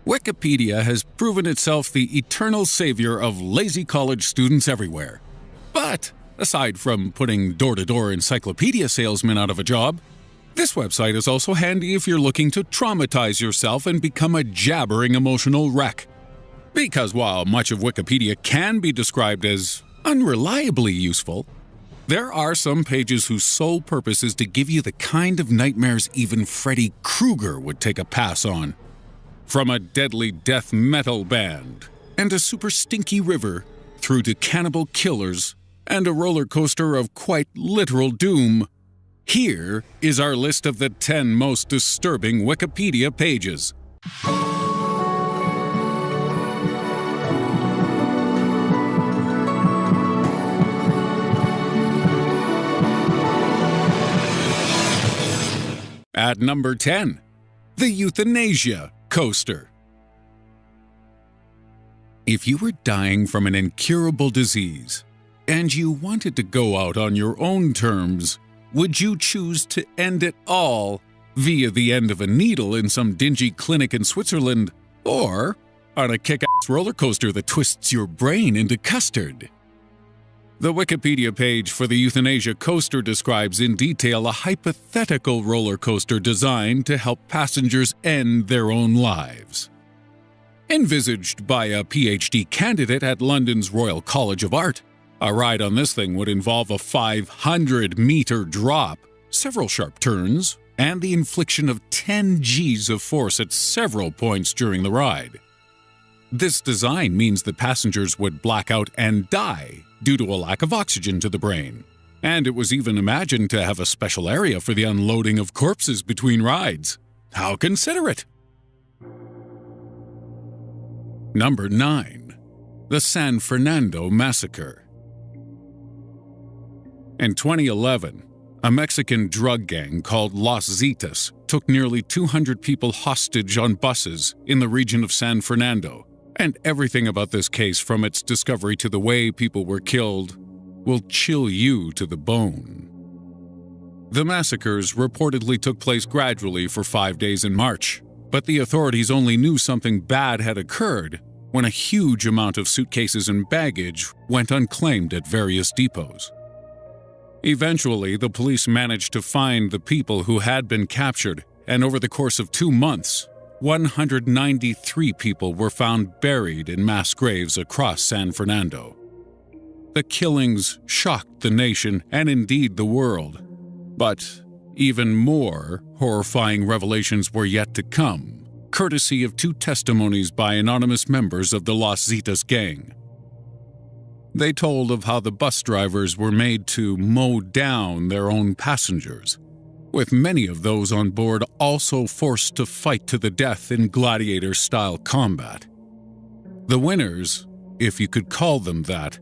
Wikipedia has proven itself the eternal savior of lazy college students everywhere. But aside from putting door-to-door encyclopedia salesmen out of a job, this website is also handy if you're looking to traumatize yourself and become a jabbering emotional wreck. Because while much of Wikipedia can be described as unreliably useful, there are some pages whose sole purpose is to give you the kind of nightmares even Freddy Krueger would take a pass on. From a deadly death metal band and a super stinky river through to cannibal killers and a roller coaster of quite literal doom, here is our list of the 10 most disturbing Wikipedia pages. At number 10, the euthanasia coaster. If you were dying from an incurable disease and you wanted to go out on your own terms, would you choose to end it all via the end of a needle in some dingy clinic in Switzerland, or on a kick-ass roller coaster that twists your brain into custard? The Wikipedia page for the euthanasia coaster describes in detail a hypothetical roller coaster designed to help passengers end their own lives. Envisaged by a PhD candidate at London's Royal College of Art, a ride on this thing would involve a 500-meter drop, several sharp turns, and the infliction of 10 Gs of force at several points during the ride. This design means that passengers would black out and die due to a lack of oxygen to the brain, and it was even imagined to have a special area for the unloading of corpses between rides. How considerate! Number 9. The San Fernando Massacre. In 2011, a Mexican drug gang called Los Zetas took nearly 200 people hostage on buses in the region of San Fernando, and everything about this case, from its discovery to the way people were killed, will chill you to the bone. The massacres reportedly took place gradually for 5 days in March, but the authorities only knew something bad had occurred when a huge amount of suitcases and baggage went unclaimed at various depots. Eventually, the police managed to find the people who had been captured, and over the course of 2 months, 193 people were found buried in mass graves across San Fernando. The killings shocked the nation and indeed the world, but even more horrifying revelations were yet to come, courtesy of 2 testimonies by anonymous members of the Los Zetas gang. They told of how the bus drivers were made to mow down their own passengers, with many of those on board also forced to fight to the death in gladiator-style combat. The winners, if you could call them that,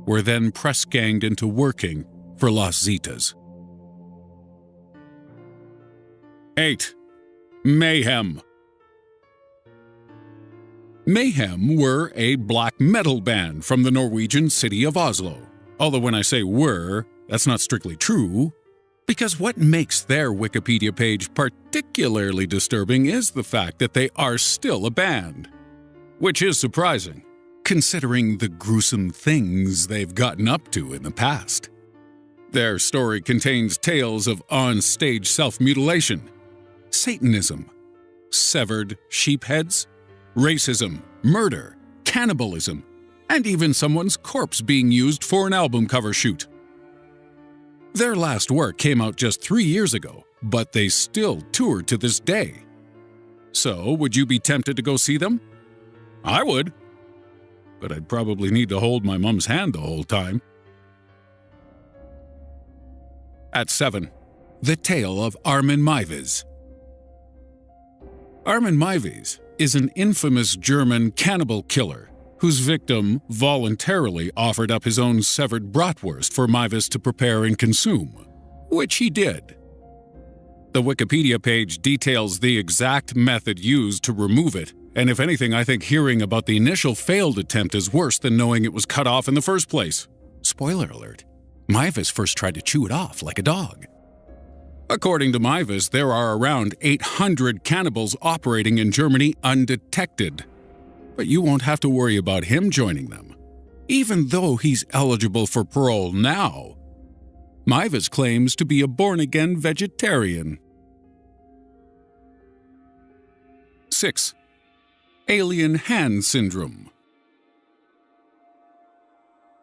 were then press-ganged into working for Los Zetas. 8. Mayhem. Mayhem were a black metal band from the Norwegian city of Oslo. Although when I say were, that's not strictly true, because what makes their Wikipedia page particularly disturbing is the fact that they are still a band. Which is surprising, considering the gruesome things they've gotten up to in the past. Their story contains tales of on-stage self-mutilation, Satanism, severed sheep heads, racism, murder, cannibalism, and even someone's corpse being used for an album cover shoot. Their last work came out just 3 years ago, but they still tour to this day. So, would you be tempted to go see them? I would. But I'd probably need to hold my mom's hand the whole time. At 7. The Tale of Armin Meiwes. Armin Meiwes is an infamous German cannibal killer whose victim voluntarily offered up his own severed bratwurst for Meiwes to prepare and consume, which he did. The Wikipedia page details the exact method used to remove it, and if anything, I think hearing about the initial failed attempt is worse than knowing it was cut off in the first place. Spoiler alert, Meiwes first tried to chew it off like a dog. According to Maivis, there are around 800 cannibals operating in Germany undetected. But you won't have to worry about him joining them. Even though he's eligible for parole now, Maivis claims to be a born-again vegetarian. 6. Alien hand syndrome.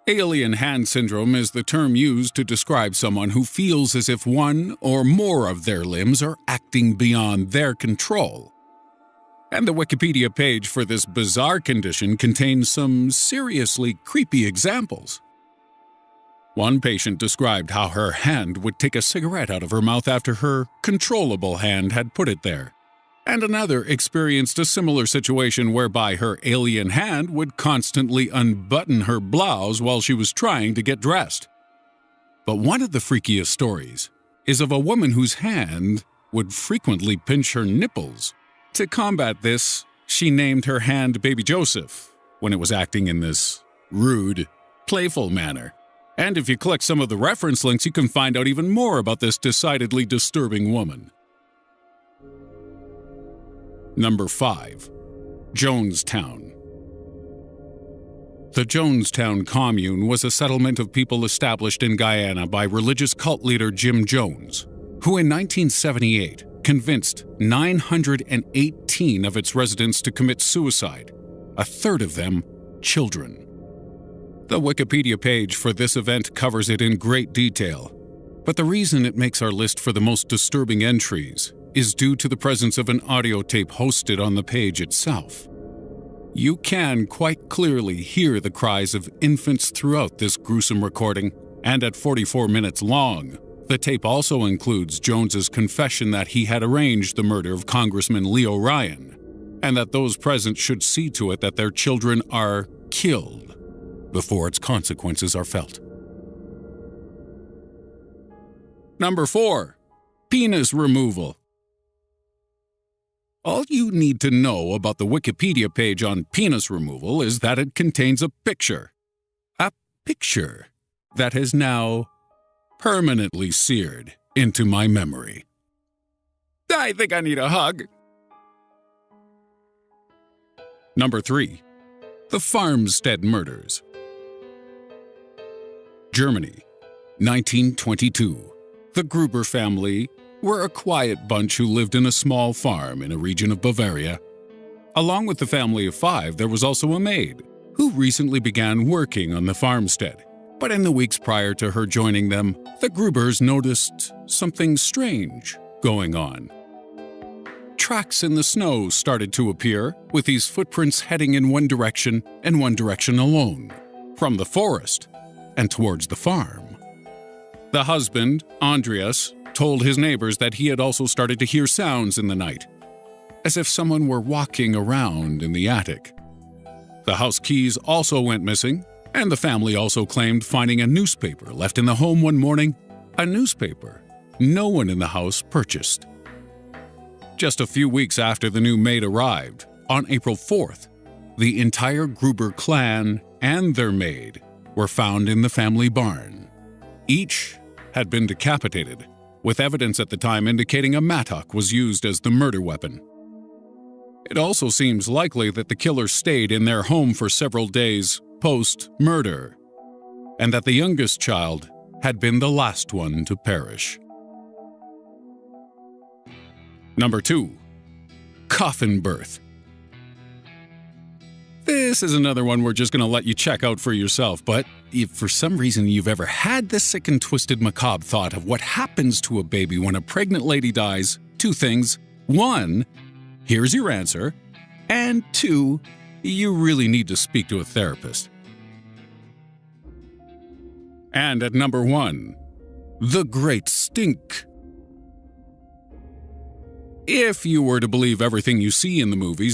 Alien hand syndrome is the term used to describe someone who feels as if one or more of their limbs are acting beyond their control. And the Wikipedia page for this bizarre condition contains some seriously creepy examples. One patient described how her hand would take a cigarette out of her mouth after her controllable hand had put it there. And another experienced a similar situation whereby her alien hand would constantly unbutton her blouse while she was trying to get dressed. But one of the freakiest stories is of a woman whose hand would frequently pinch her nipples. To combat this, she named her hand Baby Joseph when it was acting in this rude, playful manner. And if you click some of the reference links, you can find out even more about this decidedly disturbing woman. Number 5. Jonestown. The Jonestown Commune was a settlement of people established in Guyana by religious cult leader Jim Jones, who in 1978 convinced 918 of its residents to commit suicide, a third of them children. The Wikipedia page for this event covers it in great detail, but the reason it makes our list for the most disturbing entries is due to the presence of an audio tape hosted on the page itself. You can quite clearly hear the cries of infants throughout this gruesome recording, and at 44 minutes long, the tape also includes Jones's confession that he had arranged the murder of Congressman Leo Ryan, and that those present should see to it that their children are killed before its consequences are felt. Number 4. Penis removal. All you need to know about the Wikipedia page on penis removal is that it contains a picture. A picture that has now permanently seared into my memory. I think I need a hug. Number 3. The Farmstead Murders. Germany, 1922. The Gruber family were a quiet bunch who lived in a small farm in a region of Bavaria. Along with the family of 5, there was also a maid, who recently began working on the farmstead. But in the weeks prior to her joining them, the Grubers noticed something strange going on. Tracks in the snow started to appear, with these footprints heading in one direction and one direction alone, from the forest and towards the farm. The husband, Andreas, told his neighbors that he had also started to hear sounds in the night, as if someone were walking around in the attic. The house keys also went missing, and the family also claimed finding a newspaper left in the home one morning, a newspaper no one in the house purchased. Just a few weeks after the new maid arrived, on April 4th, the entire Gruber clan and their maid were found in the family barn. Each had been decapitated, with evidence at the time indicating a mattock was used as the murder weapon. It also seems likely that the killer stayed in their home for several days post-murder, and that the youngest child had been the last one to perish. Number 2. Coffin birth. This is another one we're just going to let you check out for yourself, but if for some reason you've ever had the sick and twisted macabre thought of what happens to a baby when a pregnant lady dies, 2 things. 1, here's your answer, and 2, you really need to speak to a therapist. And at number 1, the Great Stink. If you were to believe everything you see in the movies,